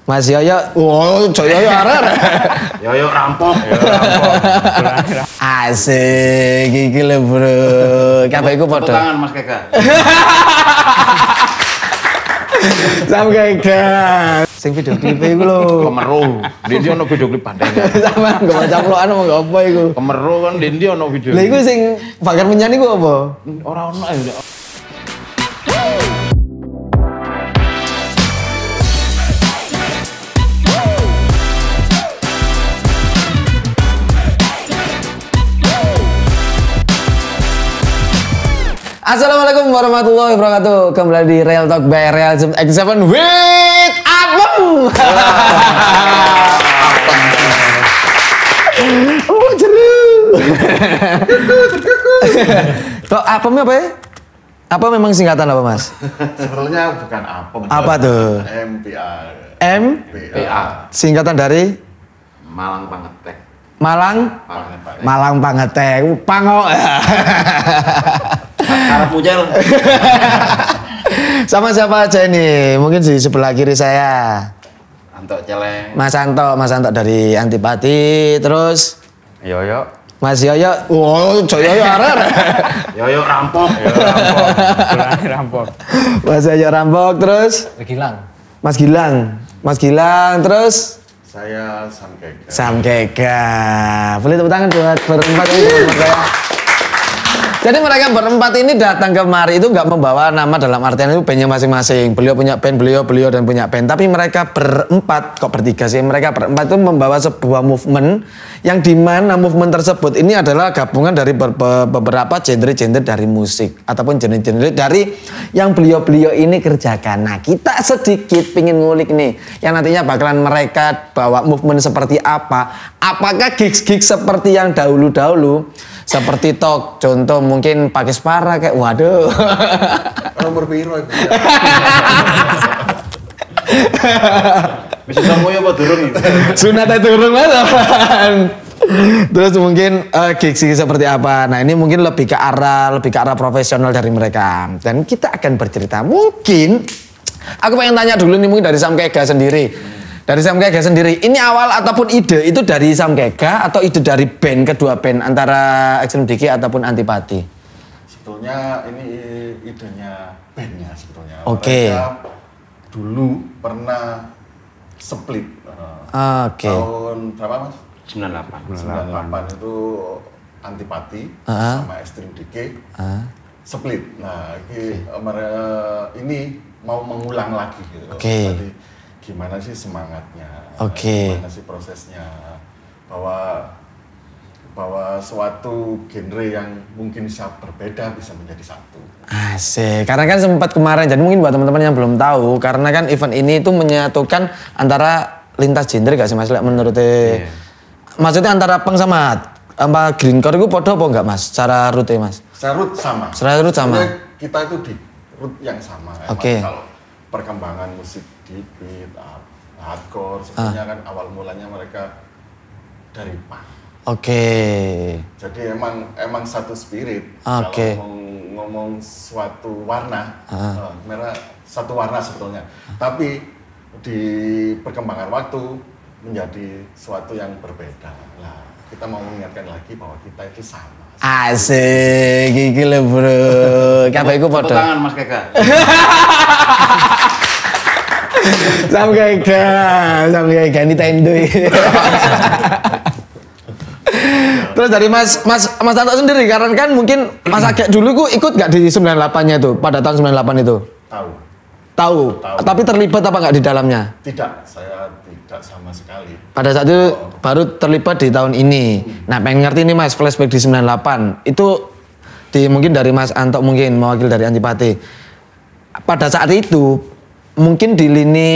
Mas Yoyo. Oh, Yoyo arek. Yoyo rampok. Asik, iki lho, Bro. Kabeh iku padha. Tangan Mas Keka. Sam Keka. Sing video klip iku lho. Kemeru. Dendi ono video klip pandai. Sama enggak baca plokan apa enggak apa iku. Kemeru kan Dendi ono video. Lha iku sing bakar menyan iku apa? Ora ono ya. Assalamualaikum warahmatullahi wabarakatuh. Kembali di Real Talk by Real X7 with Apem. Oh, jeru. Kok Apemnya apa ya? Apa memang singkatan apa, Mas? Sebenarnya bukan Apem. Apa tuh? MPA. MPA. Singkatan dari Malang Pangetek. Malang Pangetek. Pangok. Arab Mujel. Sama siapa aja ini? Mungkin di sebelah kiri saya. Anto Celeng. Mas Anto dari Antipati, terus Yoyo. Mas Yoyo. Oh, Yoyo arek. Yoyo rampok. Rampok. Mas Yoyo rampok, terus Mas Gilang, terus Saya Sam Keka. Sam Keka. Boleh tepuk tangan buat berempat ini teman-teman saya. Jadi mereka berempat ini datang kemari itu nggak membawa nama dalam artian itu bandnya masing-masing. Beliau punya band, beliau dan punya band. Tapi mereka berempat, kok bertiga sih? Mereka berempat itu membawa sebuah movement yang dimana movement tersebut ini adalah gabungan dari beberapa genre-genre dari musik ataupun genre-genre dari yang beliau ini kerjakan. Nah, kita sedikit pingin ngulik nih yang nantinya bakalan mereka bawa movement seperti apa. Apakah gigs-gigs seperti yang dahulu-dahulu seperti talk, contoh mungkin pakai separa kayak waduh. Nomor piro itu. Bisa semuanya apa durung itu? Sunatnya turun kan. Terus mungkin gigs seperti apa. Nah, ini mungkin lebih ke arah profesional dari mereka. Dan kita akan bercerita. Mungkin aku pengen tanya dulu nih mungkin dari Sam Keka sendiri. Dari Sam Keka sendiri, ini awal ataupun ide itu dari Sam Keka atau ide dari band, kedua band antara Extreme Diki ataupun Antipati? Sebetulnya ini idenya bandnya sebetulnya. Oke. Mereka dulu pernah split. Oke. Tahun berapa Mas? 98 itu Antipati sama Extreme Diki split. Nah, ini mau mengulang lagi gitu. Oke. Jadi, gimana sih semangatnya, gimana sih prosesnya, bahwa suatu genre yang mungkin bisa berbeda bisa menjadi satu. Asik, karena kan sempat kemarin, jadi mungkin buat teman-teman yang belum tahu, karena kan event ini itu menyatukan antara lintas genre gak sih Mas? Menurutnya, maksudnya antara punk sama greencore itu podo apa enggak Mas? Secara route Mas? Secara route sama. Secara route sama. Kita itu di route yang sama. Oke. Kalau perkembangan musik di beat, hardcore, sebenarnya kan awal mulanya mereka dari punk. Oke. Jadi emang satu spirit. Oke. Kalau ngomong suatu warna, mereka satu warna sebetulnya. Tapi di perkembangan waktu menjadi suatu yang berbeda. Nah, kita mau mengingatkan lagi bahwa kita itu sama. Asik, iki lho Bro. Kabeh iku padha. Tangan Mas Keka. Sam Keka Nintendo. Terus dari Mas Tanto sendiri, karena kan mungkin Mas Agek dulu ikut gak di 98-nya itu, pada tahun 98 itu? Tahu. Tapi terlibat apa nggak di dalamnya? Tidak, saya tidak sama sekali. Pada saat itu baru terlibat di tahun ini. Nah, pengen ngerti nih Mas, flashback di 98. Itu mungkin dari Mas Anto mungkin mewakil dari Antipati. Pada saat itu mungkin di lini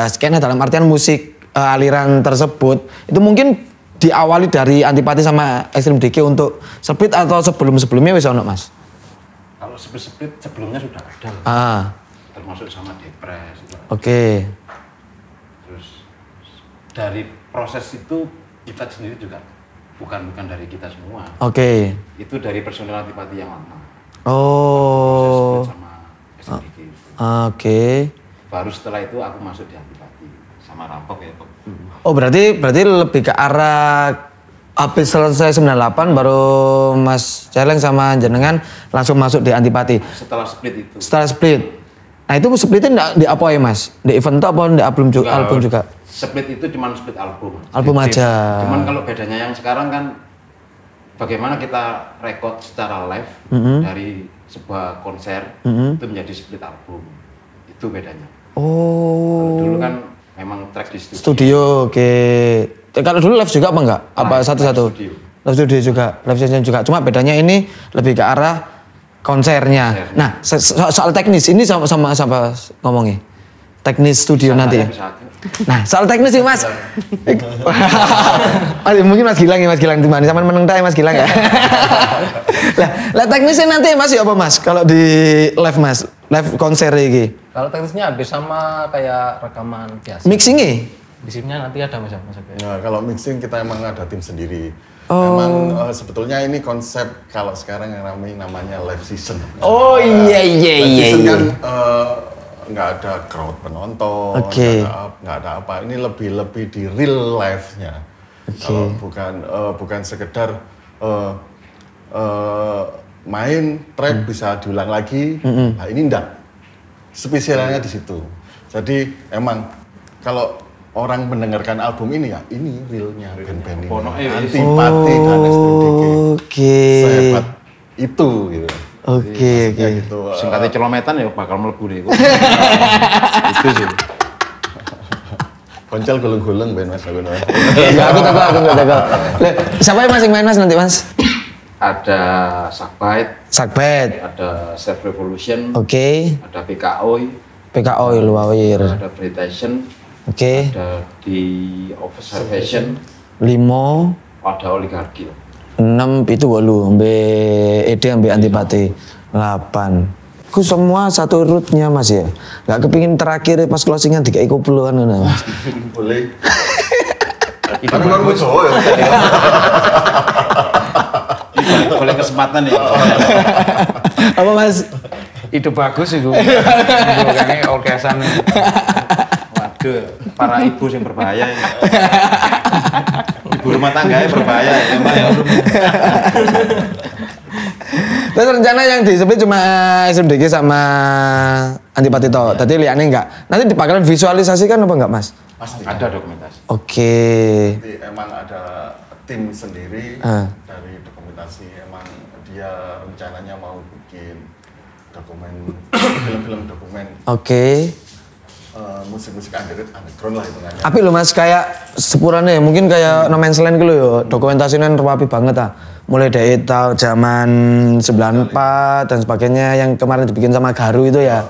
skena dalam artian musik aliran tersebut itu mungkin diawali dari Antipati sama Extreme Diki untuk split atau sebelumnya wis ono Mas? Kalau split sebelumnya sudah ada. Termasuk sama Depres. Oke. Terus dari proses itu kita sendiri juga bukan dari kita semua. Oke. Itu dari personel Antipati yang lama. Oh. Sama SDG. Oke. Baru setelah itu aku masuk di Antipati. sama Rampok ya. Oh berarti lebih ke arah habis selesai 98 baru Mas Celeng sama jenengan langsung masuk di Antipati. Setelah split itu. Setelah split. Nah itu splitnya enggak di apa ya Mas? Di event itu apa di album juga? Split itu cuma split album. Album aja. Cuman kalau bedanya yang sekarang kan bagaimana kita rekod secara live dari sebuah konser itu menjadi split album. Itu bedanya. Oh. Kalau dulu kan memang track di studio. Studio, oke. Kalau dulu live juga apa enggak? Apa satu-satu? Live studio juga, live session juga. Cuma bedanya ini lebih ke arah konsernya. Nah, soal teknis ini sama ngomongnya. Teknis studio nanti ya. Nah, soal teknis sih Mas. Mungkin Mas Gilang di mana? Sama meneng ya Mas Gilang ya. Lah teknisnya nanti Mas ya apa Mas? Kalau di live Mas, live konser ini. Kalau teknisnya habis sama kayak rekaman biasa. Mixingnya? Mixingnya nanti ada Mas. Nah, kalau mixing kita emang ada tim sendiri. Emang sebetulnya ini konsep kalau sekarang yang namanya live season. Oh iya. Live season kan nggak ada crowd penonton, nggak ada apa. Ini lebih di real life-nya. Kalau bukan sekedar main track bisa diulang lagi. Nah ini enggak. Spesialnya di situ. Jadi emang kalau orang mendengarkan album ini ya ini realnya band-band ini. Antipati dan Estridike. Sehebat itu gitu. Oke. Gitu. Singkatnya kilometan ya bakal melebu deh. Itu sih. Koncel gulung-gulung band Mas aku. Ya aku tahu. Siapa yang masing main Mas nanti Mas? Ada Sakbite. Ada Self Revolution. Oke. Ada PKO Luawir. Ada Pretension. Oke. Ada di Observation. 5. Ada Oligarki. 6 itu 8. BED ambil Antipati. 8. Ku semua satu route-nya Mas ya. Gak kepingin terakhir pas closingan 3 koploan Mas. Boleh. Tapi kan gue cowok ya. Boleh kesempatan ya. Apa Mas? Itu bagus itu. Bukannya orkesan. Waduh, para ibu yang berbahaya ya. Ibu rumah tangga ya berbahaya ya. Terus rencana yang disebut cuma SMDG sama Antipati toh. Tadi lihatnya enggak. Nanti bakalan visualisasikan apa enggak Mas? Pasti. Ada dokumentasi. Oke. Jadi emang ada tim sendiri dari dokumentasi. Emang dia rencananya mau bikin film-film dokumen. Oke. Musik-musik underground lah hitungannya. Apik lho Mas, kayak sepurane mungkin kayak No Man's Land gitu lho, dokumentasinya rapi banget ah. Mulai dari tahun zaman 94 dan sebagainya yang kemarin dibikin sama Garu itu ya.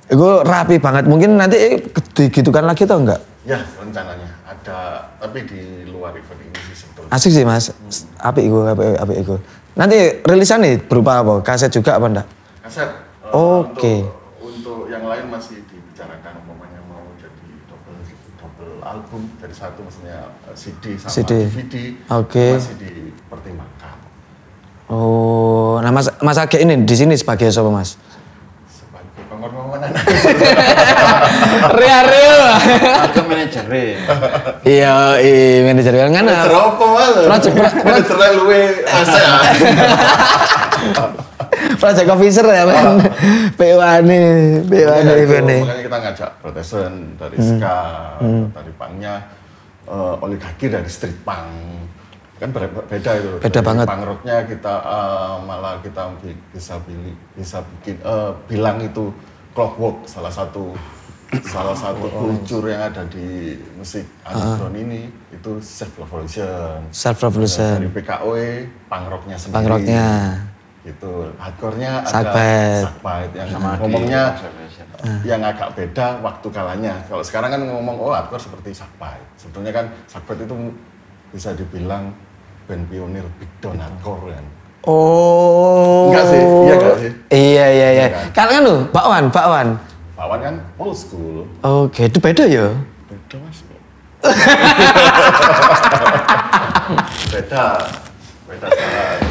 Itu rapi banget. Mungkin nanti digitukan lagi atau enggak? Ya, rencananya ada, tapi di luar event ini sih sebetulnya. Asik sih Mas. Apik iku. Nanti rilisan nih berupa apa? Kaset juga apa enggak? Kaset. Oke. Untuk yang lain masih dibicarakan umpamanya mau jadi double album dari satu maksudnya CD sama DVD. Oke. Masih dipertimbangkan. Oh, nah Mas Age ini di sini sebagai siapa Mas? Sebagai pengorbanan. Rio. Aku manajer Iya, manajer kan kan. Manajer apa Mas? Manajer luwe asik. Project officer ya kan. PWA nih event nih. Makanya kita ngajak Protesan dari Ska, dari Pangnya, Oligarki dari Street Punk. Kan beda itu. Beda banget. Punk rocknya kita malah kita bisa bikin bilang itu Clockwork salah satu kultur yang ada di musik underground ini itu Self Revolution. Dari PKOE punk rocknya sendiri. Punk rocknya. Gitu. Hardcore-nya ada Sakbite yang ngomongnya yang agak beda waktu kalanya. Kalau sekarang kan ngomong hardcore seperti Sakbite. Sebetulnya kan Sakbite itu bisa dibilang band pionir big down hardcore kan. Oh. Enggak sih? Iya enggak sih? Iya. Kalau kan lu, Bakwan. Bakwan kan old school. Oke, itu beda ya? Beda Mas. Beda sekali.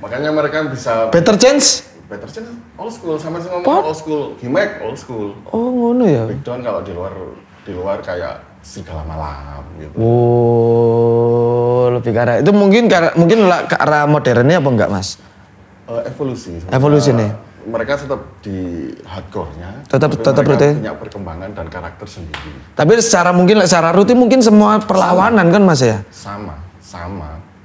Makanya mereka bisa Better Chance old school sama ngomong old school. Gimmick old school. Oh, ngono ya. Big down kalau di luar di luar kayak Serigala Malam gitu. Oh, lebih ke arah itu mungkin ke arah modernnya apa enggak, Mas? Evolusi. Evolusi nih. Mereka tetap di hardcore-nya. Tetap mereka berarti punya perkembangan dan karakter sendiri. Tapi secara rutin mungkin semua perlawanan kan Mas ya? Sama.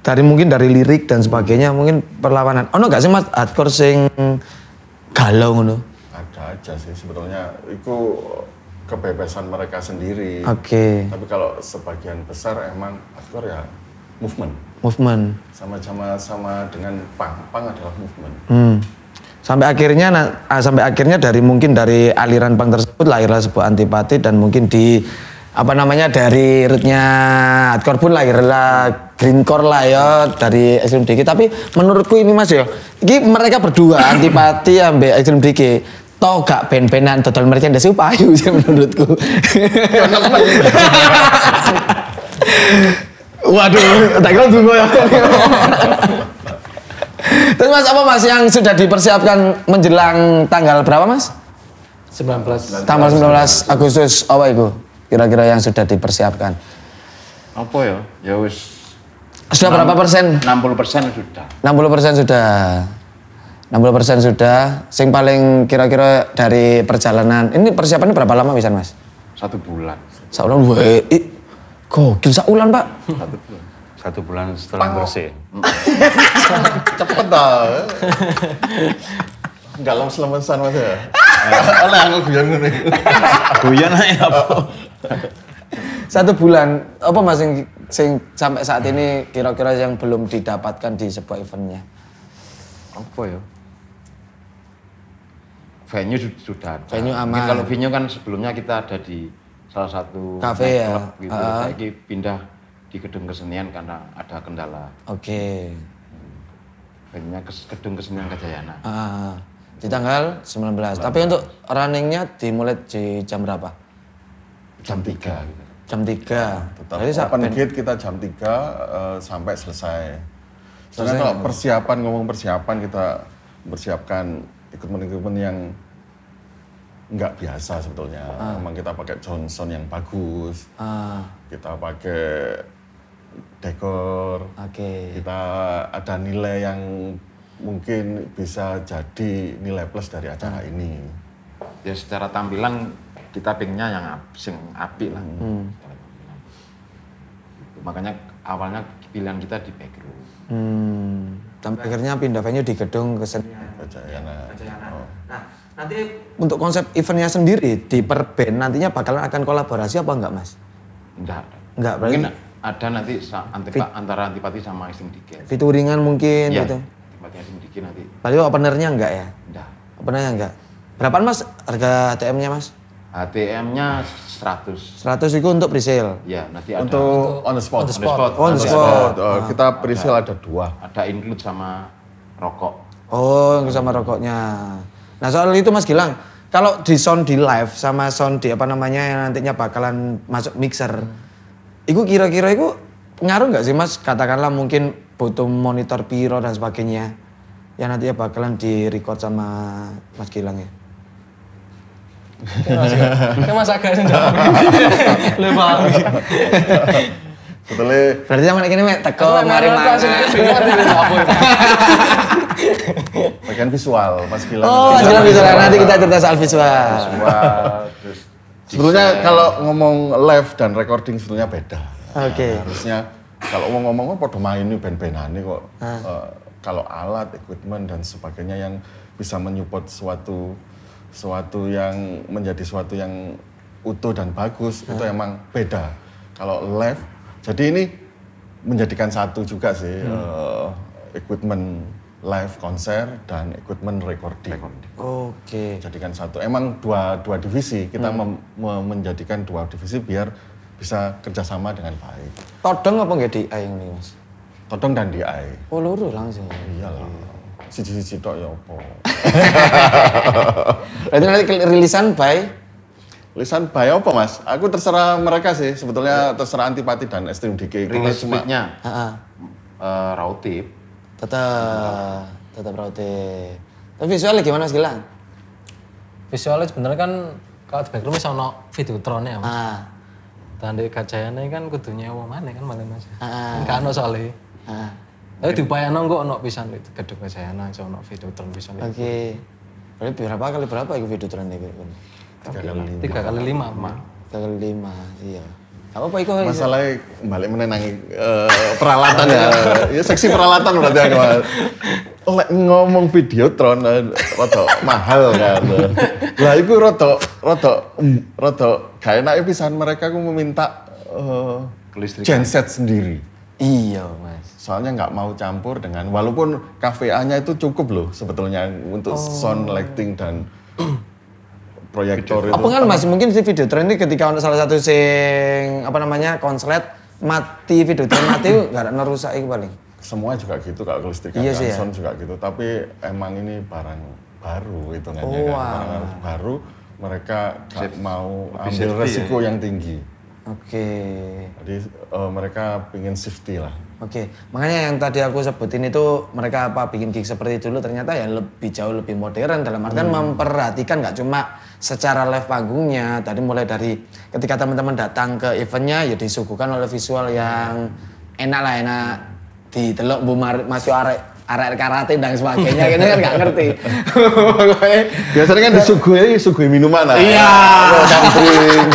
Mungkin dari lirik dan sebagainya mungkin perlawanan. Ono gak sih Mas hardcore sing galau ngono? Ada aja sih sebetulnya itu kebebasan mereka sendiri. Oke. Tapi kalau sebagian besar emang hardcore ya movement. Sama dengan punk adalah movement. Sampai akhirnya dari aliran punk tersebut lahirlah sebuah antipati dan mungkin dari rootnya hardcore pun lahirlah greencore lah ya dari Extreme DK. Tapi menurutku ini Mas ya, ini mereka berdua antipati ambek Extreme DK. Toh gak ben-benan total merchandise payu sih menurutku. Waduh, tak kira tunggu ya. Terus Mas apa Mas yang sudah dipersiapkan menjelang tanggal berapa Mas? 19. Tanggal 19 Agustus apa itu? Kira-kira yang sudah dipersiapkan. Apa ya? Ya wis. Sudah berapa persen? 60% sudah. 60% sudah. 60% sudah. Sing paling kira-kira dari perjalanan. Ini persiapannya berapa lama bisa Mas? 1 bulan. Saulan wae. Gokil saulan, Pak. 1 bulan. 1 bulan setelah bersih. Cepet dah. Enggak lemes-lemesan Mas ya. Oleh aku guyon ngene. Guyon ae apa? 1 bulan. Apa Mas sing sampai saat ini kira-kira yang belum didapatkan di sebuah eventnya? Apa ya? Venue sudah ada. Venue aman. Mungkin kalau venue kan sebelumnya kita ada di salah satu kafe ya. Klub gitu. Saya pindah di gedung kesenian karena ada kendala. Oke. Venue-nya gedung kesenian Kajayana. Di tanggal 19. Tapi untuk runningnya dimulai di jam berapa? Jam 3 gitu. Jam 3. Tetap open gate kita jam 3 sampai selesai. Soalnya kalau persiapan kita mempersiapkan equipment yang nggak biasa sebetulnya. Memang kita pakai Johnson yang bagus. Kita pakai dekor. Kita ada nilai yang mungkin bisa jadi nilai plus dari acara ini. Ya secara tampilan kita pengennya yang apik lah. Makanya awalnya pilihan kita di backroom. Sampai akhirnya pindah venue di gedung kesenian Kajayana. Nah, nanti untuk konsep eventnya sendiri di per band nantinya bakalan akan kolaborasi apa enggak Mas? Enggak. Berarti mungkin ada nanti antara Antipati sama Extreme DK. Featuringan mungkin ya, gitu. Antipati Extreme DK nanti. Berarti openernya enggak ya? Enggak. Openernya enggak. Berapaan Mas harga ATM-nya Mas? ATM-nya 100. 100 itu untuk presale. Ya, nanti ada untuk on the spot. On the spot. Kita presale ada 2. Ada include sama rokok. Oh, sama rokoknya. Nah, soal itu Mas Gilang, kalau di sound di live sama sound di yang nantinya bakalan masuk mixer. Itu kira-kira itu ngaruh nggak sih Mas? Katakanlah mungkin butuh monitor piro dan sebagainya. Yang nantinya bakalan di record sama Mas Gilang ya. Mas agak sih jawab. Lebar. Sebetulnya berarti sama ini teko mari bagian visual Mas Gilang. Oh, Mas Gilang visual. Nanti kita cerita soal visual. Terus sebetulnya kalau ngomong live dan recording sebetulnya beda. Oke. Harusnya kalau ngomong podo main ini band-bandane kok. Kalau alat, equipment dan sebagainya yang bisa menyupport suatu yang menjadi suatu yang utuh dan bagus itu emang beda. Kalau live, jadi ini menjadikan satu juga sih equipment live konser dan equipment recording. Oke. Jadikan satu. Emang dua divisi kita menjadikan 2 divisi biar bisa kerjasama dengan baik. Todong apa nggak DI ini Mas? Todong dan DI. Oh luru langsung. Iyalah. Siji-siji tok ya apa. Berarti nanti rilisan by? Rilisan by apa Mas? Aku terserah mereka sih. Sebetulnya terserah Antipati dan Extreme DK. Rilis speed-nya raw tape. Tetap raw tape. Tapi visualnya gimana Mas Gilang? Visualnya sebenarnya kan kalau di backroom wis ono Videotron ya Mas. Ah. Tandek kacayane kan kudu nyewa maneh kan malah Mas. Ah. Kan ono soalé. Ah. Tapi diupayano kok ono pisan itu gedung kacayana iso ono Videotron pisan. Oke. Berarti berapa itu Videotron itu? 3 kali 5 Mas. 3 kali 5, iya. Gak apa-apa itu. Masalahnya balik menenangi peralatan ya. Ya seksi peralatan berarti aku. Lek ngomong Videotron rada mahal kan. Lah iku rada gak enak pisan mereka ku meminta genset sendiri. Iya, Mas. Soalnya nggak mau campur dengan walaupun KVA-nya itu cukup loh sebetulnya untuk sound lighting dan proyektor itu. Apa kan Mas, mungkin si Videotron ini ketika ada salah satu sing apa namanya konslet mati Videotron mati gak ada nerusak itu paling. Semua juga gitu kalau kelistrikan Iya sih, sound juga gitu. Tapi emang ini barang baru hitungannya Oh, kan. Barang baru mereka nggak mau ambil resiko yang tinggi. Oke. Jadi mereka pingin safety lah. Oke, makanya yang tadi aku sebutin itu mereka apa bikin gig seperti dulu ternyata ya lebih jauh lebih modern dalam artian memperhatikan nggak cuma secara live panggungnya, tadi mulai dari ketika teman-teman datang ke eventnya ya disuguhkan oleh visual yang enak lah, enak ditelok Bu Mas Yo arek karate dan sebagainya, ini kan nggak ngerti. Biasanya kan disuguhi minuman lah. Iya. Dan drink.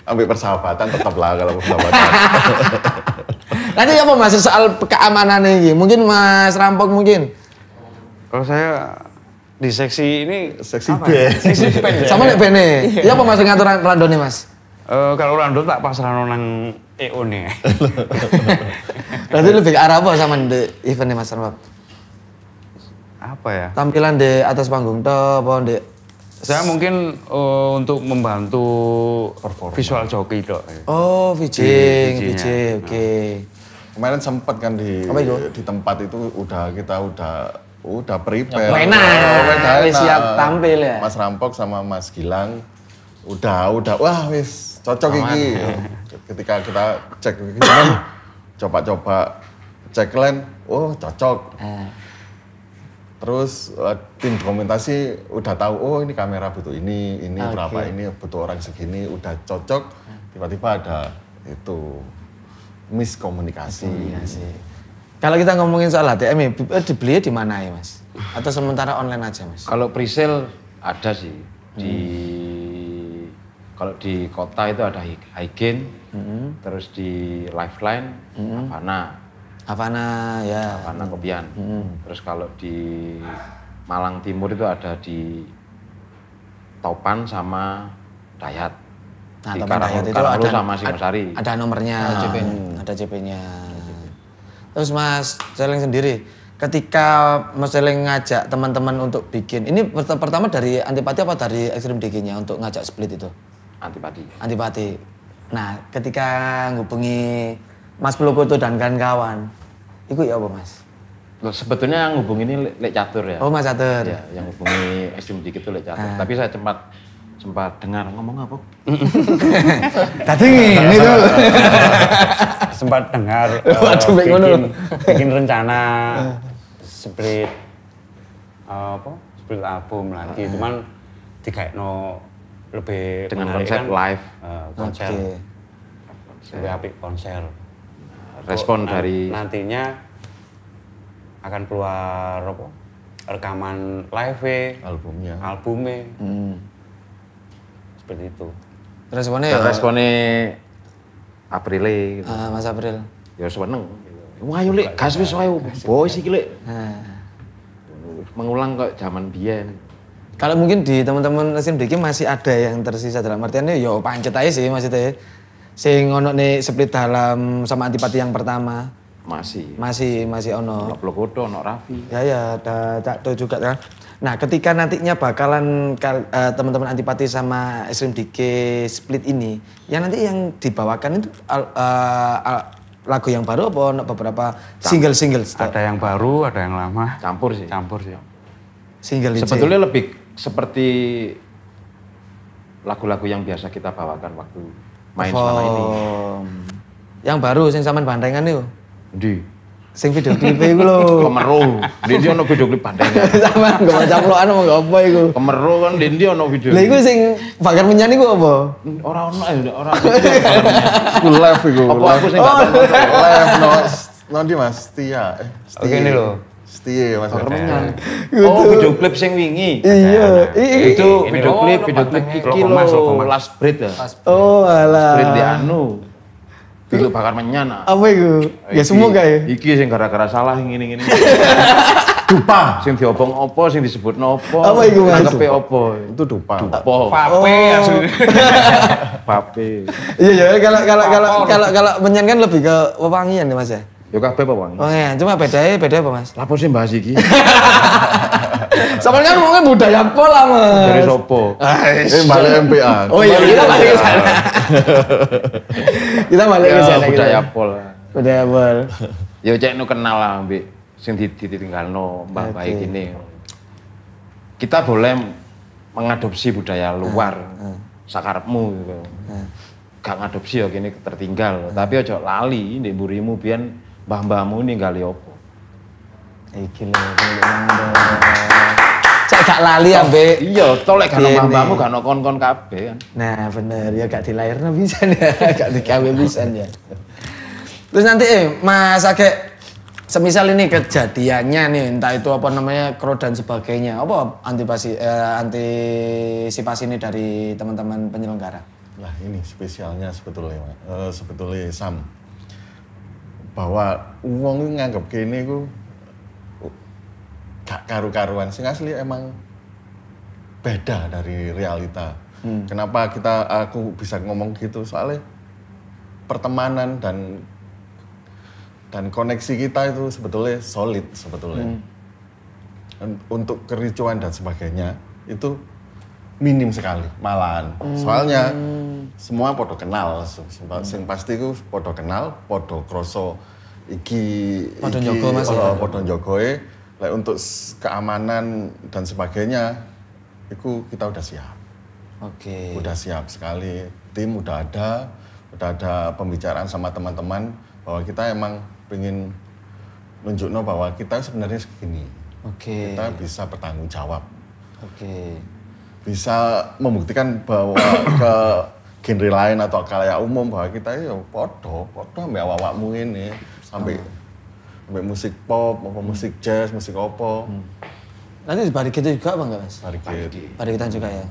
Ambil persahabatan tetap lah kalau persahabatan. Nanti apa Mas soal keamanan ini? Mungkin Mas Rampok mungkin. Kalau saya di seksi ini Seksi apa band. ya? Seksi band. Sama nek bene. Iya apa Mas ngatur randone Mas? Kalau random tak pasrah nang EO nih. Berarti lebih ke arah apa sama di event Mas Rampok? Apa ya? Tampilan di atas panggung toh apa di Saya mungkin untuk membantu visual joki dok. Oh, VJ, oke. Kemarin sempat kan di Apa itu? di tempat itu kita udah prepare. Enak, siap tampil ya. Mas Rampok sama Mas Gilang udah wah wis cocok iki. Ketika kita cek kan coba-coba cek line, oh cocok. Terus tim dokumentasi udah tahu, oh ini kamera butuh ini berapa, ini butuh orang segini, udah cocok. Tiba-tiba ada itu miskomunikasi. Kalau kita ngomongin soal HTM, dibeli di mana ya Mas? Atau sementara online aja Mas? Kalau presale ada sih kalau di kota itu ada Hygiene, terus di Lifeline, Havana ya. Havana Kopian. Terus kalau di Malang Timur itu ada di Topan sama Dayat. Nah, Di teman Dayat itu Karangaru ada sama Singosari. Ada nomornya, ada CP-nya. Terus Mas Celeng sendiri, ketika Mas Celeng ngajak teman-teman untuk bikin, ini pertama dari Antipati apa dari Extreme DG-nya untuk ngajak split itu? Antipati. Nah, ketika ngubungi Mas Plokoto dan kawan-kawan, itu ya apa Mas? Loh, sebetulnya yang hubungi ini Lek Catur ya. Oh Mas Catur. Ya, yang hubungi Extreme DG itu Lek Catur. Tapi saya sempat dengar ngomong apa? Tadi ini tuh. Sempat dengar Waduh, bikin rencana split split album lagi, cuman dikaitno lebih Dengan menarik konsep kan, live. konser. Oke. Lebih apik konser. Respon Untuk dari nantinya akan keluar rekaman live albumnya seperti itu. Responnya dan ya? responnya Aprile gitu. Mas April. Ya seneng. Wah yuk Lek, gas wis wae boys iki Lek. Mengulang kok zaman biyen. Kalau mungkin di teman-teman Extreme DG masih ada yang tersisa dalam artiannya ya pancet aja sih maksudnya. Sing ono nih split dalam sama Antipati yang pertama. Masih ono. Ono Plokoto, ono Raffi. Ya ada Cak Do juga kan. Nah, ketika nantinya bakalan teman-teman Antipati sama Extreme DG split ini, yang nanti yang dibawakan itu lagu yang baru apa beberapa single-single? Ada yang baru, ada yang lama. Campur sih. Single Sebetulnya lebih seperti lagu-lagu yang biasa kita bawakan waktu main selama ini. Yang baru sing sampean bandengan itu. Di Sing video klip iku lho. Kemeru. Ndi ono video klip pandai. Sampeyan gak caplokan mau apa iku? Kemeru kan ndi ono video. Lah iku sing bakar menyan iku apa? Ora ono ya, ora. Iku live iku. Apa aku sing gak tahu. Live nanti Mas Setia. Oke, ini loh. Setia Mas. Kemenyan. Oh, video klip sing wingi. Iya. Itu Ini video loh, klip tempatnya. iki lho, Last Breed ya. Oh alah. Sprint di anu. Video bakar menyan. Apa iku? Ya semua kae. Iki sing gara-gara salah ngene-ngene. Dupa. Sing diobong opo, sing disebutno opo. Apa iku, Mas? Anggepe opo. Itu dupa. Dupo. Vape asli. Pape. Iya ya kalau menyan kan lebih ke wewangian ya Mas ya. Yo kabeh apa, Bang? Wewangian, cuma beda apa Mas? Lapo sih bahas iki? Sampeyan kan ngomongnya budaya pola Mas. Dari sopo? Ini balik MPA. Oh iya, kita balik ke sana. Kita balik ke sana. Budaya pol. Budaya pol. Ya cek nu kenal lah mbek sing ditinggalno Mbah Baik ini. Kita boleh mengadopsi budaya luar. Sakarepmu gitu. Gak ngadopsi ya kene tertinggal, tapi aja lali ndek mburimu biyen mbah-mbahmu ninggali opo. Iki lho, cek gak lali ambek. Iya, tolek kan Iya, mbah-mbahmu nih. gak ono kon-kon kabeh kan. Nah bener, ya gak dilairno bisa ya, gak digawe bisa ya. Terus nanti Mas Age, semisal ini kejadiannya nih, entah itu apa namanya kro dan sebagainya, apa antisipasi ini dari teman-teman penyelenggara? Nah ini spesialnya sebetulnya Sam. Bahwa uang nganggep kene ku gak karu-karuan, sing asli emang beda dari realita. Kenapa aku bisa ngomong gitu? Soalnya pertemanan dan koneksi kita itu sebetulnya solid sebetulnya. Untuk kericuan dan sebagainya itu minim sekali malahan. Soalnya semua podo kenal, sing pasti ku podo kenal, podo kroso iki Podo njogo Mas ya. Podo njogoe. Lek untuk keamanan dan sebagainya itu kita udah siap. Oke. Udah siap sekali, tim udah ada pembicaraan sama teman-teman bahwa kita emang pengen nunjukno bahwa kita sebenarnya segini. Oke. Kita bisa bertanggung jawab. Oke. Bisa membuktikan bahwa ke genre lain atau khalayak umum bahwa kita ya podo ambek awakmu ini sampai musik pop, apa musik jazz, musik opo. Nanti balik gitu juga apa enggak Mas? Parikit. Barikitan juga ya.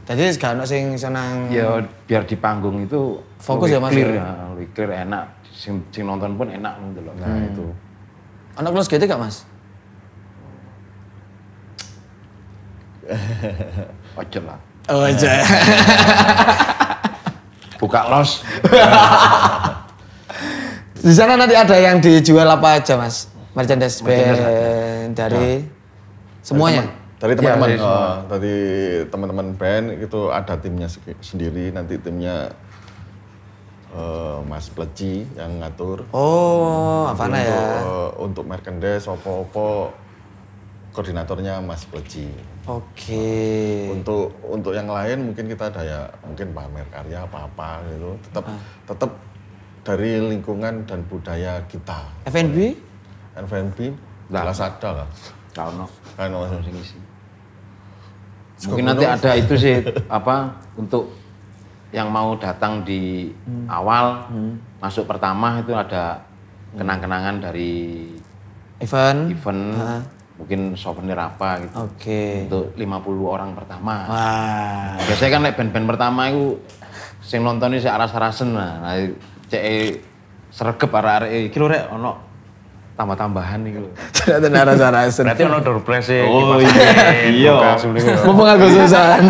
Jadi gak ono sing senang. Ya biar di panggung itu Fokus ya, Mas, clear ya? ya, lebih clear enak. Sing nonton pun enak gitu loh. Nah itu. Ono close gitu gak Mas? Ojo lah. Oh aja. Buka los. Di sana nanti ada yang dijual apa aja Mas? Merchandise band dari semuanya. Dari teman-teman, dari semua. dari teman-teman band itu ada timnya sendiri. Nanti timnya Mas Pleci yang ngatur. Oh, Havana ya. Untuk merchandise, opo-opo koordinatornya Mas Pleci. Oke. Untuk yang lain mungkin kita ada ya mungkin pamer karya apa-apa gitu. Tetap dari lingkungan dan budaya kita. F&B? F&B jelas ada lah. Kauno. Kan Sing isi. Mungkin nanti ada itu sih apa untuk yang mau datang di awal masuk pertama itu ada kenang-kenangan dari Event? mungkin souvenir apa gitu. Oke. Untuk 50 orang pertama. Wah. Biasanya kan band-band pertama itu sing nonton ini aras-arasen lah. Nah, cek sregep arek-arek iki lho rek ono tambah-tambahan iki lho. Ternyata naras-narasen. Berarti ono door prize e. Oh Iya. Mumpung Agustusan.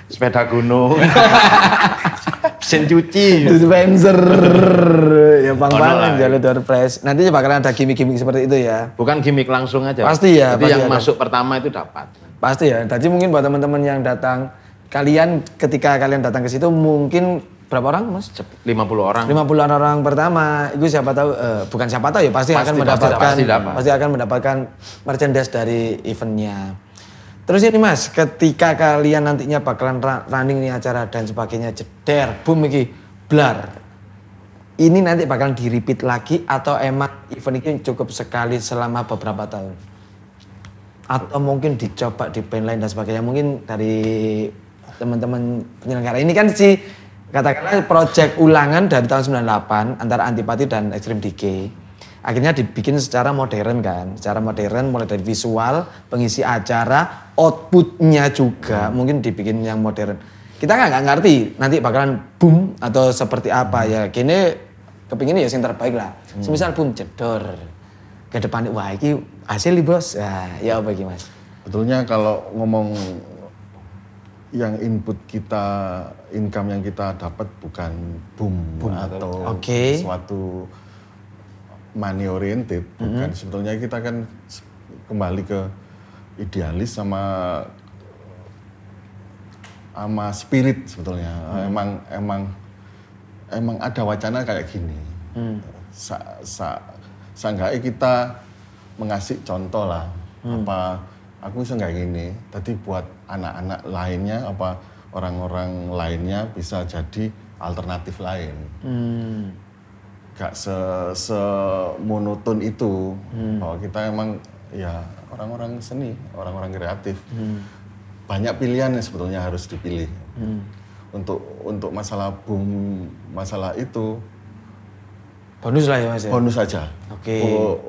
Sepeda gunung. Mesin cuci. Dispenser. Ya Ono pang-pangan lah. jalur door prize. Nanti bakalan ada gimmick-gimmick seperti itu ya. Bukan gimmick langsung aja. Pasti ya, Jadi pasti yang ada. masuk pertama itu dapat. Pasti ya. Jadi mungkin buat teman-teman yang datang, ketika kalian datang ke situ mungkin berapa orang Mas? 50 orang. 50-an orang pertama, itu siapa tahu, bukan siapa tahu ya, pasti akan mendapatkan, pasti dapat. pasti akan mendapatkan merchandise dari eventnya. Terus ini Mas, ketika kalian nantinya bakalan running nih acara dan sebagainya, jeder, boom iki, blar. ini nanti bakal di-repeat lagi atau emang event ini cukup sekali selama beberapa tahun? Atau mungkin dicoba di band lain dan sebagainya. Mungkin dari teman-teman penyelenggara ini kan katakanlah project ulangan dari tahun 98 antara Antipati dan Extreme Decay. Akhirnya dibikin secara modern kan, secara modern mulai dari visual, pengisi acara, outputnya juga mungkin dibikin yang modern. Kita nggak ngerti nanti bakalan boom atau seperti apa ya. Kini kepingin ya yang terbaik lah. Semisal boom jedor ke depan, wah ini hasil nih bos. Nah, ya apa gimana mas? Betulnya kalau ngomong yang input kita, income yang kita dapat bukan boom atau suatu money oriented, bukan. Sebetulnya kita kan kembali ke idealis sama spirit sebetulnya. Emang ada wacana kayak gini. Seenggaknya kita mengasih contoh lah. Apa aku bisa nggak gini, tadi buat anak-anak lainnya, apa orang-orang lainnya bisa jadi alternatif lain. Gak semonoton itu, bahwa kita emang ya orang-orang seni, orang-orang kreatif. Banyak pilihan yang sebetulnya harus dipilih. Untuk masalah boom, masalah itu, bonus lah ya mas ya? Bonus saja. Oke.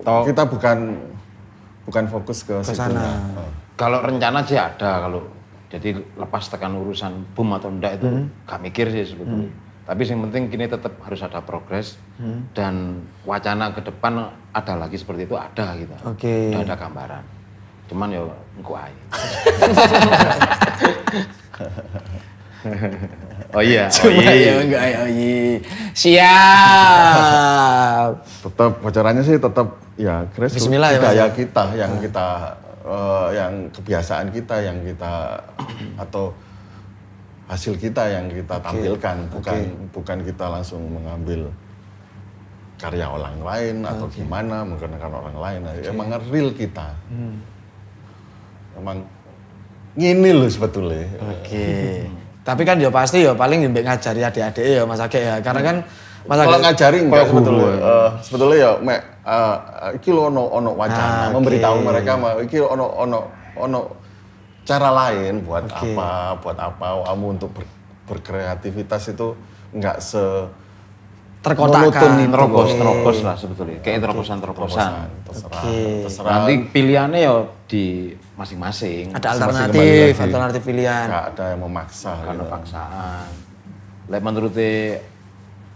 Kita bukan fokus ke sana. Kalau rencana sih ada, kalau jadi lepas tekan urusan boom atau enggak itu gak mikir sih sebetulnya. Tapi yang penting kini tetap harus ada progres dan wacana ke depan ada lagi seperti itu ada gitu. Udah ada gambaran. Cuman ya engko ae. Oh iya. Siap. Tetap bocorannya sih tetap ya grassroots budaya kita yang kita yang kebiasaan kita yang kita atau hasil kita yang kita tampilkan, bukan kita langsung mengambil karya orang lain atau gimana menggunakan orang lain. Emang real kita. Emang ngini loh sebetulnya. Tapi kan ya pasti ya paling ngajari adik-adik ya Mas Age ya. Karena kan Mas Age kalau ngajari enggak sebetulnya. Sebetulnya ya iki ono wacana memberitahu mereka iki ono cara lain buat apa kamu untuk berkreativitas itu enggak terkotakkan, terobos lah sebetulnya. Kayak terobosan. Terserah. Nanti pilihannya ya di masing-masing. Ada alternatif pilihan. Enggak ada yang memaksa. Karena paksaan. Lek menurut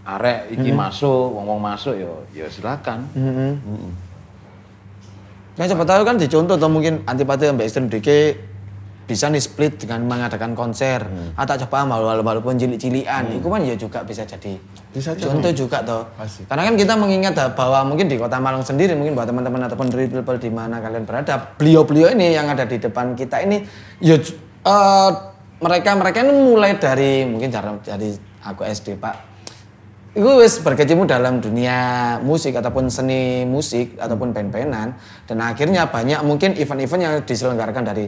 arek iki masuk, wong masuk ya silakan. Nah, siapa tahu kan dicontoh atau mungkin Antipati sampai Extreme Decay bisa nih split dengan mengadakan konser atau coba walaupun cilik-cilian itu kan ya juga bisa jadi contoh juga toh. Karena kan kita mengingat bahwa mungkin di Kota Malang sendiri mungkin buat teman-teman ataupun dari people di mana kalian berada, beliau-beliau ini yang ada di depan kita ini ya mereka ini mulai dari mungkin dari aku SD Pak itu wis berkecimpung dalam dunia musik ataupun seni musik ataupun band-bandan dan akhirnya banyak mungkin event-event yang diselenggarakan dari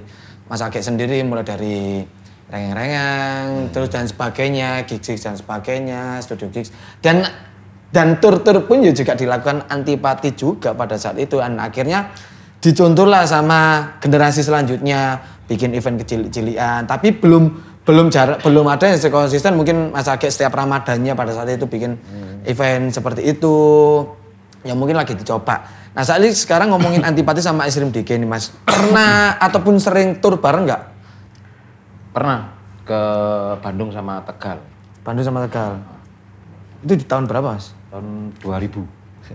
Mas Age sendiri mulai dari rengeng-rengeng terus dan sebagainya, gigs dan sebagainya, studio gigs dan tur-tur pun juga dilakukan Antipati juga pada saat itu dan akhirnya dicontohlah sama generasi selanjutnya bikin event kecil-kecilan tapi belum ada yang konsisten mungkin Mas Age setiap Ramadannya pada saat itu bikin event seperti itu yang mungkin lagi dicoba. Nah saat ini sekarang ngomongin Antipati sama Extreme Decay nih Mas, pernah ataupun sering tur bareng nggak? Pernah ke Bandung sama Tegal. Bandung sama Tegal. Itu di tahun berapa Mas? Tahun 2000.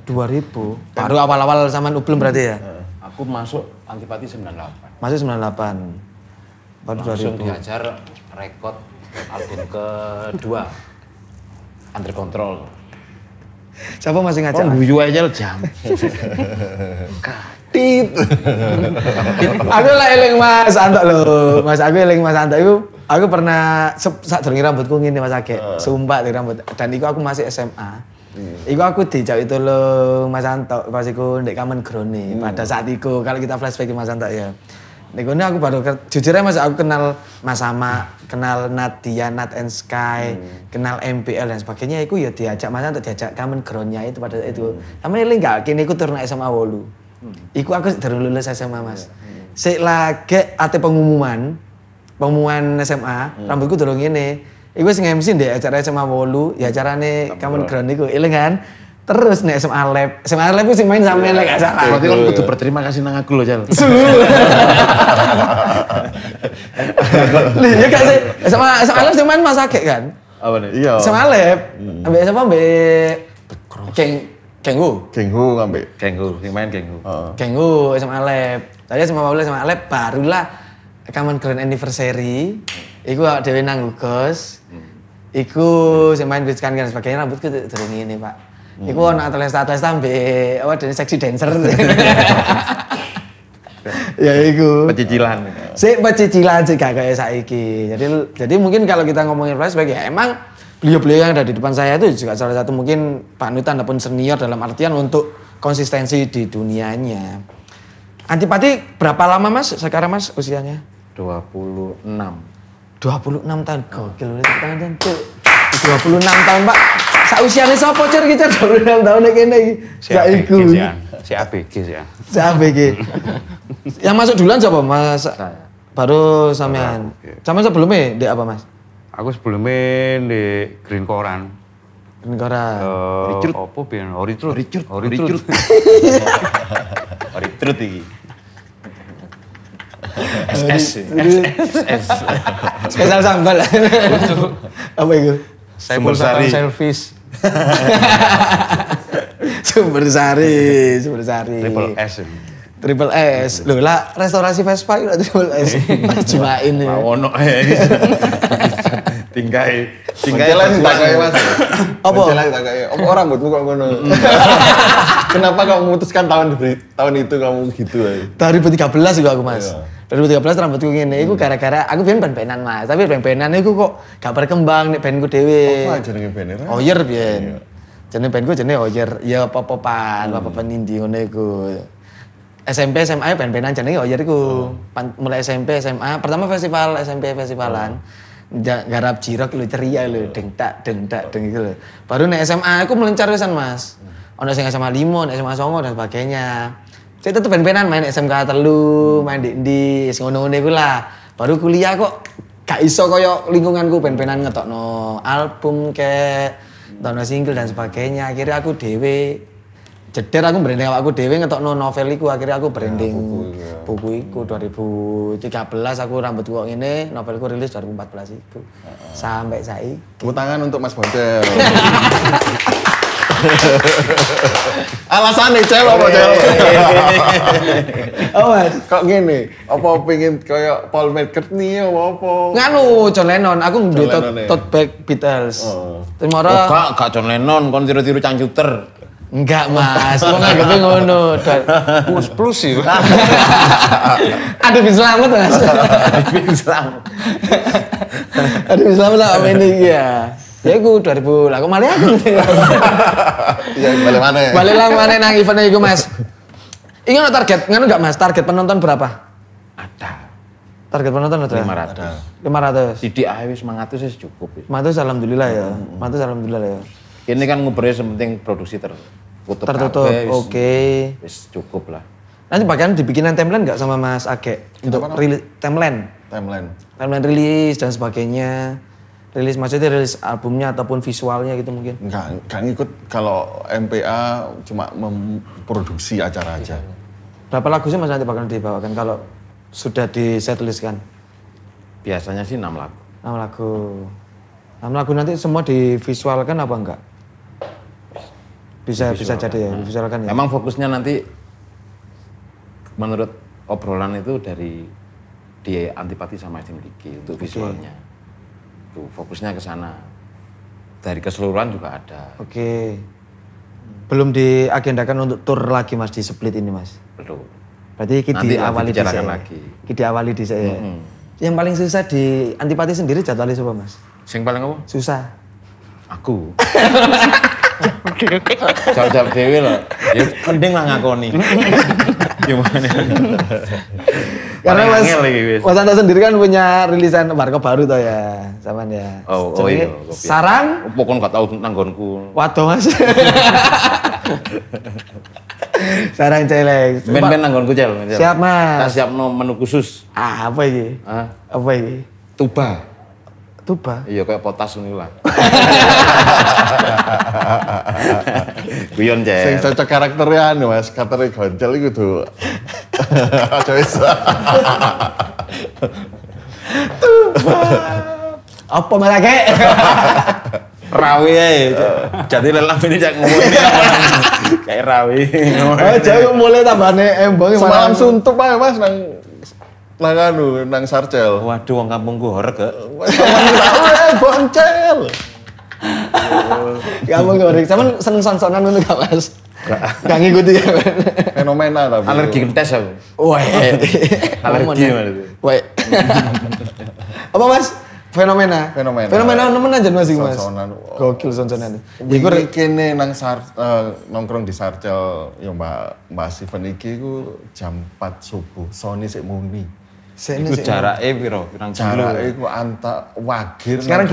2000. Baru awal-awal zaman Ublem berarti ya? Aku masuk Antipati 98. Masuk 98. Baru langsung 2000. diajar rekod album kedua Under Control. Siapa masih ngajak? Guyu aja jam. Tit. Aku lah eling Mas Anto lho. Mas aku eling Mas Anto itu aku pernah sak durunge rambutku ngene Mas Age. Sumpah di rambut. Dan iku aku masih SMA. Iku aku dijak itu lho Mas Anto pas iku ndek Kamen Grone pada saat itu kalau kita flashback Mas Anto ya. Nek kono aku baru jujur aja Mas aku kenal Mas Sama, kenal Nadia, Nat and Sky, kenal MPL dan sebagainya. Iku ya diajak Mas untuk diajak common ground-nya itu pada itu. Sama ini enggak kene iku turun SMA 8. Iku aku durung lulus SMA Mas. Sik lagi ate pengumuman SMA, rambutku durung ngene. Iku sing MC ndek acara SMA 8, ya acarane common ground iku. Eling kan? Terus nek SMA Lab sing main sampe lek gak salah. Berarti kan kudu berterima kasih nang aku loh, Jal. Lih, ya gak sih. SMA Lab sing main Mas Agek kan? Apa nih? Iya. SMA Lab. Ambek SMA Kenggu. Genghu ngambil. Genggu, sing main Genggu. Kenggu SMA Lab. Tadi SMA Lab barulah Common Grand Anniversary. Iku awak dhewe nang Gugos. Iku sing main beach kan sebagainya rambutku durung ngene, Pak. Iku ana atles-atles ambek apa dene sexy dancer. Ya iku. Pecicilan. Sik pecicilan sih gak kayak saiki. Jadi mungkin kalau kita ngomongin flashback ya emang beliau-beliau yang ada di depan saya itu juga salah satu mungkin panutan ataupun senior dalam artian untuk konsistensi di dunianya. Antipati berapa lama Mas sekarang Mas usianya? 26. 26 tahun. Gokil lho tangan Cuk. 26 tahun, Pak. Sausiane sapa Cur iki 26 tahun nek kene iki. Gak iku. Si ABG sih ya. Si ABG. Yang masuk duluan siapa Mas? Baru sampean. Sampean sebelumnya di apa Mas? Aku sebelumnya di Green Koran. Negara. Apa biar Oritrut. Richard. Oritrut iki. SS. Spesial sambal. Apa itu? Sumber Sari. Service. Sumber Sari. Triple S. Loh lah restorasi Vespa itu Triple S. Jumain ya. Ono tingkai Jalan tak kayak Mas. Apa? Jalan tak kayak. Apa orang rambutmu kok ngono? Kenapa kamu memutuskan tahun itu kamu gitu aja? 2013 juga aku Mas. Iya. 2013 rambutku ngene iku gara-gara aku biyen ben-benan Mas. Tapi ben-benan iku kok gak berkembang nek bandku dhewe. Apa jenenge bandnya? Oyer biyen. Jenenge bandku jenenge Oyer. Ya pop-popan indie ngono iku. SMP SMA ben-benan jenenge Oyer iku. Mulai SMP SMA pertama festival SMP festivalan. Garap jirok lu ceria lu deng tak gitu lho. Baru nek SMA aku melencar wisan Mas. Ono sing SMA 5, nek SMA 9 dan sebagainya. Saya tetep ben-benan main SMK 3, main di ngono-ngono iku lah. Baru kuliah kok gak iso kaya lingkunganku ben-benan ngetokno album ngetokno single dan sebagainya. Akhirnya aku dhewe jeder aku branding awakku dhewe ngetokno novel iku. Akhirnya aku branding buku iku 2013 aku rambutku kok ngene, novelku rilis 2014 iku. Sampai saiki. Tepuk tangan untuk Mas Boncel. Alasannya cewek apa cewek? Oh Mas, Kok gini? Apa pengen kayak Paul McCartney apa? nganu John Lennon, aku nduwe John Lennon, ya? tote bag Beatles. Oh. Terus moro Gak John Lennon kon tiru-tiru cangcuter. enggak Mas, kok nganggepe ngono. Plus sih. Aduh bin selamat Mas. Aduh bin selamat lah apa ini ya. Ya aku 2000 lah kok malah aku. Iya, balik mana ya? Balik lah mana nang event iku Mas. Ini ono target, ngono enggak Mas? Target penonton berapa? Ada. Target penonton ada? 500. 500. Sidik ae wis 100 wis cukup. 500 alhamdulillah ya. 500 alhamdulillah ya. Ini kan ngubernya sementing produksi tertutup. Tertutup. kabeh, wis- Oke. Wis cukup lah. Nanti bahkan dibikinan timeline enggak sama Mas Age untuk rilis timeline Timeline. rilis dan sebagainya. Rilis maksudnya rilis albumnya ataupun visualnya gitu mungkin. Enggak ngikut kalau MPA cuma memproduksi acara aja. Berapa lagu sih Mas nanti bakal dibawakan kalau sudah di setlist kan? Biasanya sih 6 lagu. 6 lagu. 6 lagu nanti semua divisualkan apa enggak? Bisa jadi ya, divisualkan ya. Emang fokusnya nanti menurut obrolan itu dari di Antipati sama Tim Diki untuk visualnya. Tuh, fokusnya ke sana. Dari keseluruhan juga ada. Oke. Belum diagendakan untuk tour lagi Mas di Split ini Mas. Belum. Berarti Nanti diawali dibicarakan lagi. Diawali di saya. Yang paling susah di Antipati sendiri jadwalnya siapa Mas? Sing paling apa? Susah. Aku. Jawab dewe loh. Ya mending lah ngakoni. Gimana? Karena Paling Mas, angel iki, wis. Mas Anto sendiri kan punya rilisan warkop baru toh ya, saman ya. Oh Jenenge iya. kopi. Sarang. Pokoknya gak tahu nanggonku. Waduh Mas. Sarang celeng. Ben-ben nanggonku Cel. Siap, Mas. Tak siapno menu khusus. Ah, apa ini? Ah, Apa ini? tuba. Tuba. Iya kayak potas ngono lah. Guyon Sing Cel. cocok karakternya anu Mas, karakternya Goncel iku kudu aja wis. Apa malah kayak? Rawi ae. Jadi lelang ini cak ngomong ini. Kayak rawi. Jauh mulai tambahane embong Semalam suntuk ae Mas nang anu nang Sarcel. Waduh wong kampungku horeg gak. Goncel. Kamu goreng, cuman seneng sonsonan ngono gak Mas? Gak ngikuti ya. Fenomena tapi. Alergi gentes aku. Wah. Alergi mana itu? Wah. Apa Mas? Fenomena. Fenomena. Fenomena nemen aja Mas iki Mas. Sonsonan. Gokil sonsonan. Iki kene nang nongkrong di Sarcel ya Mbak Steven iki ku jam 4 subuh. Sony sik muni. Iku jarake piro? Pirang kilo? Jarake ku anta Wagir. Sekarang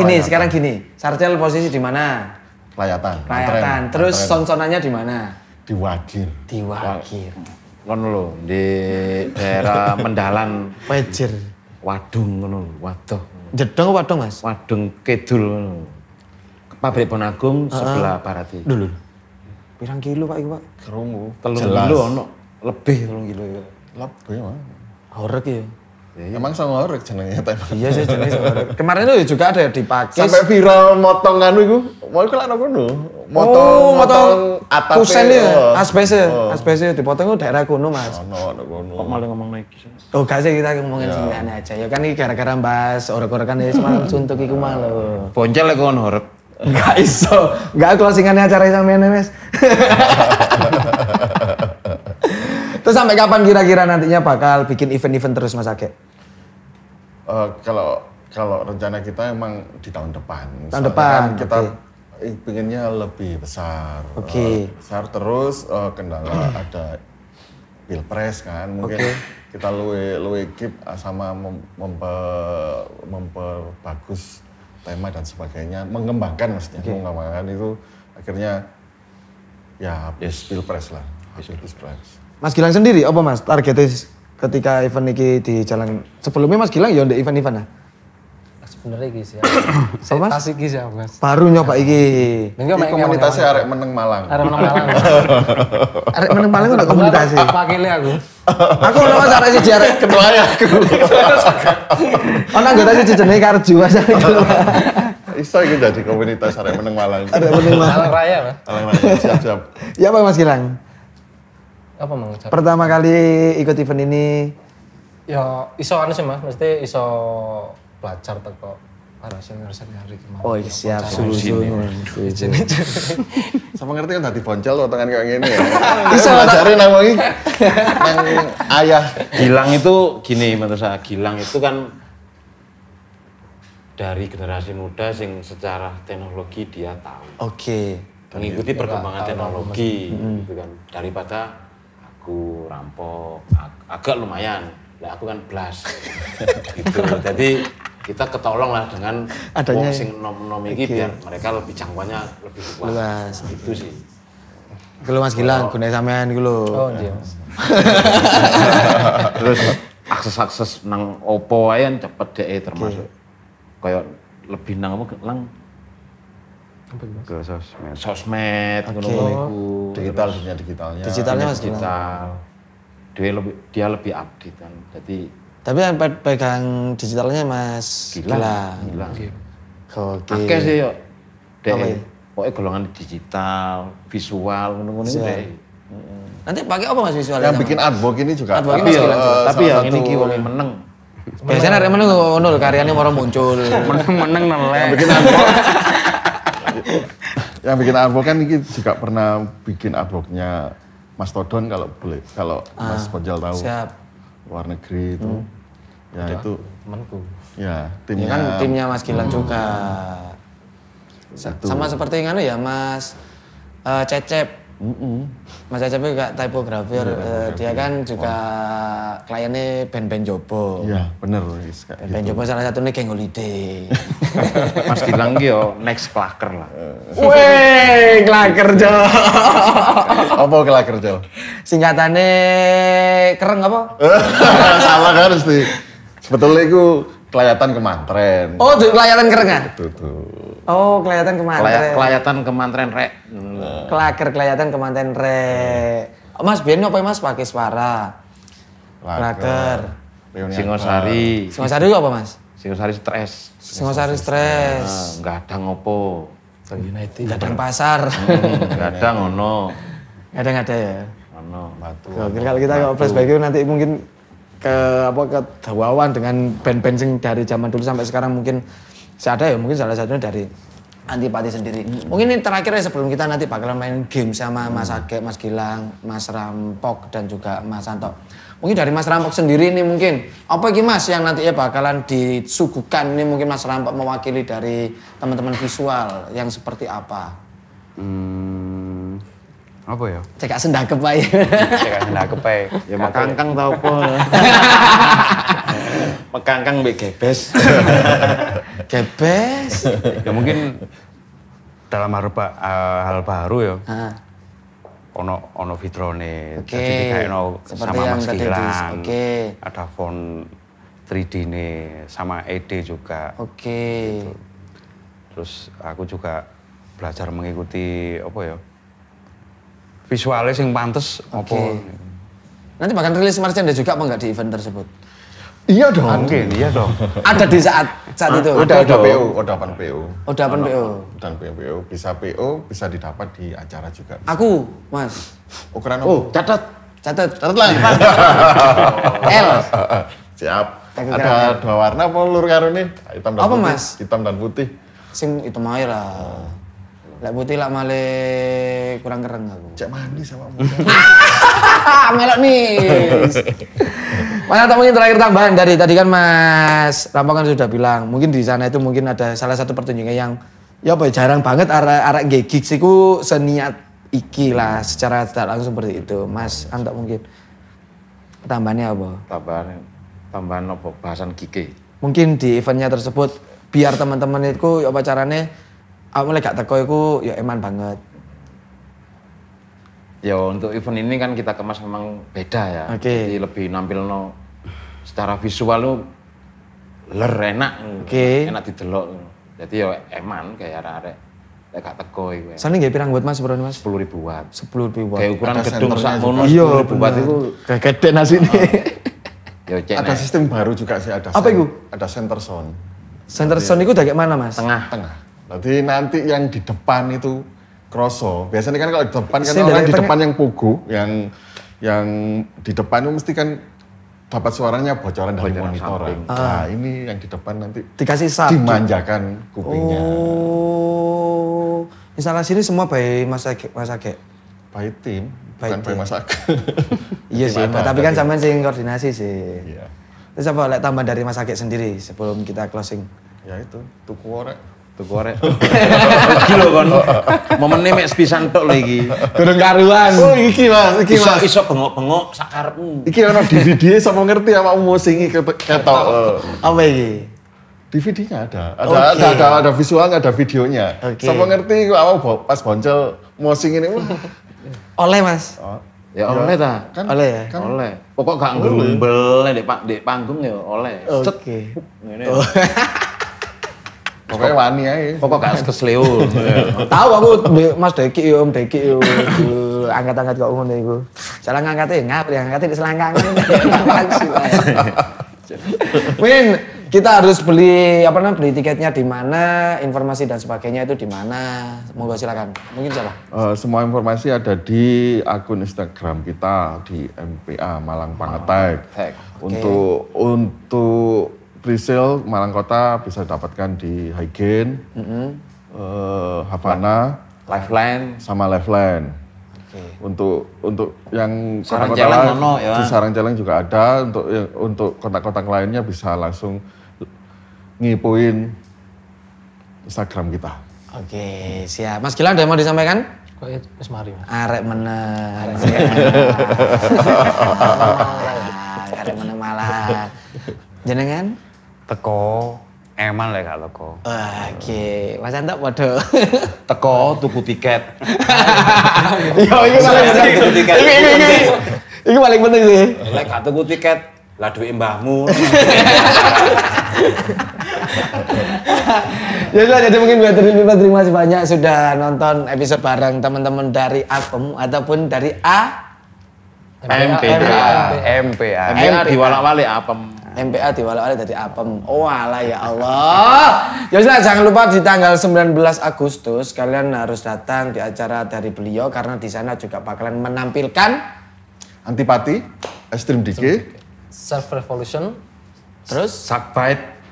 gini. Sarcel posisi di mana? Layatan. Layatan. Terus sonsonannya di mana? di Wagir. Di Wagir. Ngono lho, di daerah Mendalan Wajar. Wadung ngono, waduh. Jedong apa wadong Mas? Wadung Kidul ngono. Pabrik Bonagung sebelah barat iki. Dulu. Pirang kilo Pak iki Pak? Krungu. 3 Jelas. kilo ono, lebih 3 kilo itu. Lebih mah. Horeg ya. Emang sama orang jenenge tema. Iya sih jenis horeg. Kemarin itu juga ada di Pakis. Sampai viral motong anu iku. Mau iku lak ngono. Motong atap kusen ya, asbesnya dipotong itu daerah kuno Mas. Ono ngono. Kok malah ngomong iki. Oh gak sih kita ngomongin sembilan aja ya kan ini gara-gara bahas orek-orekan ya semalam suntuk iku malu. Boncel lek ono horeg. Gak iso, gak closingannya acara sampean Mas. Terus sampai kapan kira-kira nantinya bakal bikin event-event terus Mas Ake? Kalau rencana kita emang di tahun depan. Tahun Soalnya depan, kan kita oke. pengennya lebih besar. Oke. Besar terus kendala ada pilpres kan. Mungkin kita luwe keep sama memperbagus tema dan sebagainya. Mengembangkan maksudnya. Mengembangkan itu akhirnya ya habis pilpres lah. Habis pilpres. Mas Gilang sendiri apa Mas targetnya ketika event ini di jalan sebelumnya Mas Gilang ya di event-event lah? Sebenarnya iki sih. Apa, Mas? Tas iki sih Mas. Baru nyoba iki. Enggak Ini komunitasnya arek meneng Malang. Arek menang Malang. Arek meneng Malang udah komunikasi. Wakilnya aku. Aku udah Mas arek siji arek ketuanya aku. Ono anggota siji jenenge Karju Mas. Iso iki jadi komunitas arek meneng Malang. Arek meneng Malang. Malang Raya, Mas. Siap-siap. Ya apa Mas Gilang? Apa Mang? Pertama kali ikut event ini Ya iso anu sih Mas, mesti iso belajar teko para senior-senior iki Mas. oh iya, siap suhu-suhu. Sama ngerti kan tadi boncel potongan kayak gini ya. Bisa, ngajarin nang iki. Nang ayah. Gilang itu gini menurut saya, Gilang itu kan dari generasi muda sing secara teknologi dia tahu. Oke. Mengikuti perkembangan teknologi gitu kan. Daripada aku rampok, agak lumayan. Lah aku kan blas. Gitu. Jadi kita ketolong lah dengan Adanya wong sing nom-nom iki biar mereka lebih jangkauannya lebih luas. Itu sih. Kalau Mas Gilang gunanya sampean iku lho. Oh iya Mas. Terus akses-akses nang opo ae kan cepet deh termasuk kayak lebih nang apa lang Ke sosmed. sosmed ngono-ngono iku. Digital dunia digitalnya. Digitalnya Mas Gilang. Digital. Dia lebih update kan. Jadi Tapi yang pegang digitalnya Mas Gilang. Gilang. Oke. Akeh sih yo. Apa ya? Pokoknya golongan digital, visual ngono-ngono Siap. deh. Nanti pakai apa Mas visualnya? Yang bikin artwork ini juga. Artwork Tapi Mas ya, Gilang juga. tapi ya salah ini satu ki wong meneng. Biasanya arek meneng ngono lho karyanya mau muncul. Meneng nelek. bikin artwork. Yang bikin artwork kan ini juga pernah bikin artworknya Mas Todon kalau boleh, kalau Mas Ponjal tahu. Siap. Luar negeri itu. Ya itu. Temanku. Ya Ya timnya. kan timnya Mas Gilang juga. Satu. Sama seperti yang anu ya Mas Cecep Mas Acep juga typographer, dia kan juga kliennya band-band Jobo. Iya, bener. Band Jobo salah satunya Geng Holiday. Mas Gilang ki yo next klaker lah. Weh, klaker Jo. Apa klaker Jo? Singkatannya kereng apa? Salah kan mesti. Sebetulnya itu kelayatan kemantren. Oh, itu kelayatan kereng ya? Tuh. Oh, kelayatan kemantren. Kelayatan kemantren rek. Klaker kelayatan kemanten rek. Mas biyen apa Mas pakai suara? Klaker. Singosari. Singosari itu apa Mas? Singosari stres. Singosari stres. Enggak ada ngopo. Gadang pasar. Enggak ada ngono. Kadang ada ya. Ono. Oke, kalau kita ke flashback itu nanti mungkin ke Dawawan dengan band-band sing dari zaman dulu sampai sekarang mungkin ada ya, mungkin salah satunya dari Antipati sendiri. Mungkin ini terakhir ya sebelum kita nanti bakalan main game sama Mas Age, Mas Gilang, Mas Rampok dan juga Mas Santo. Mungkin dari Mas Rampok sendiri ini mungkin apa iki Mas yang nantinya bakalan disuguhkan ini mungkin Mas Rampok mewakili dari teman-teman visual yang seperti apa? Apa ya? Cekak sendakep Pak. Cekak sendakep ae. Ya makangkang tau apa. Makangkang mbek gebes. Gebes. Ya mungkin dalam hal baru ya. Ono fitrone. Oke. Jadi kayak Seperti sama yang Mas tadi Gilang. Oke. Ada font 3D nih sama ED juga. Oke. Terus aku juga belajar mengikuti apa ya? Visualnya yang pantes apa. Nanti bakal rilis merchandise juga apa enggak di event tersebut? Iya dong. Mungkin, iya dong. Ada di saat itu. Udah PO, udapan PO. Udapan PO. Dan PO bisa didapat di acara juga. Aku, Mas. Ukuran Catat lah. L. Siap. Aku Ada dua warna apa lur karo ini? Hitam dan Apa, putih. Mas? Hitam dan putih. Sing itu ae lah. Lek putih lak male kurang keren aku. Cek mandi sama Melok nih. Mana mungkin terakhir tambahan dari tadi kan Mas Rampok kan sudah bilang mungkin di sana itu mungkin ada salah satu pertunjukan yang ya apa jarang banget arek gigs iku seniat iki lah secara tidak langsung seperti itu. Mas Anto mungkin tambahannya apa? Tambahan apa bahasan gigi. Mungkin di eventnya tersebut biar teman-teman itu apa caranya aku mulai gak teko iku ya eman banget. Ya untuk event ini kan kita kemas memang beda ya. Jadi lebih nampil secara visual lu enak. Enak didelok. Jadi ya eman kayak arek-arek lek gak teko iku. Sane nggih pirang buat Mas bro Mas? 10.000 watt. 10.000 watt. Kayak ukuran Ada gedung senternya sak ngono Iya 10.000 watt itu gede asine. ya cek Ada sistem baru juga sih, ada Apa itu? Ada center sound. Center sound itu dari mana Mas? Tengah. Jadi nanti yang di depan itu kroso. Biasanya kan kalau di depan kan Sini orang dari di tengah. depan yang pugu, yang di depan itu mesti kan dapat suaranya bocoran dari Bocoran monitoran. samping. Nah ini yang di depan nanti Dikasih sub. dimanjakan kupingnya. Oh. Instalasi ini semua by Mas Age. By tim, By bukan by tim. masak. Iya sih, tapi kan sampean sing koordinasi sih. Iya. Terus apa lek tambah dari Mas Age sendiri sebelum kita closing? Ya itu, tuku orek. tuku arek. Iki lho kon. Momennya mek sepisan tok lho iki. Durung karuan. Oh iki mas. Iso bengok-bengok sak karepmu. Iki ono DVD sama ngerti apa musingi ketok. Apa iki? DVD-nya ada. Oke. Ada visualnya, ada videonya. Oke. Sama ngerti awak pas boncel musing ini. Oleh Mas. Ya oleh ta. Kan, Oleh ya? kan Oleh. Pokok gak ngerumbel di panggung ya oleh. Cet. Oke. Ngene. pokoknya wani aja. Pokok gak kesleo. Tahu aku Mas Deki yo Om Deki yo angkat-angkat kok ngono iku. Salah ngangkate ngapri ngangkate di selangkangan. Mungkin kita harus beli beli tiketnya di mana, informasi dan sebagainya itu di mana. Monggo silakan. Mungkin siapa? Semua informasi ada di akun Instagram kita di MPA Malang Pangetek. Untuk presale Malang Kota bisa dapatkan di Hygiene, Havana, Lifeline sama Lifeline. Untuk yang Sarang kota-kota Celeng lain, ono, ya. di Sarang Celeng juga ada. Untuk kota-kota lainnya bisa langsung ngipuin Instagram kita. Oke, siap. Mas Gilang ada yang mau disampaikan? Kok wis mari, Mas. Arek meneh, arek meneh malah. Jenengan? Teko eman lek gak teko. Oke, Mas Anto padha. Teko tuku tiket. Yo iki paling penting. Iki paling penting sih. Lek gak tuku tiket, lah duit mbahmu. Ya sudah, jadi mungkin terima kasih banyak sudah nonton episode bareng teman-teman dari Apem ataupun dari MPA. MPA diwalak-walik apem. MPA diwala-wali dari Apem. Oh alah ya Allah. Ya sudah, jangan lupa di tanggal 19 Agustus kalian harus datang di acara dari beliau karena di sana juga bakalan menampilkan Antipati, Extreme Decay, Self Revolution. terus Sakbite.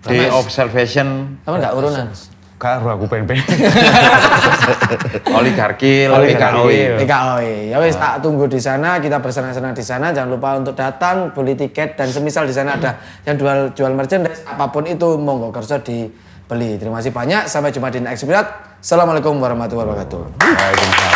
Di observation. apa enggak urunan? Karo aku pengen. Oligarki, Oligarki. TKOI. Ya wis tak tunggu di sana, kita bersenang-senang di sana. Jangan lupa untuk datang, beli tiket dan semisal di sana ada yang jual merchandise apapun itu monggo kerja dibeli. Terima kasih banyak. Sampai jumpa di next episode. Assalamualaikum warahmatullahi wabarakatuh. Waalaikumsalam.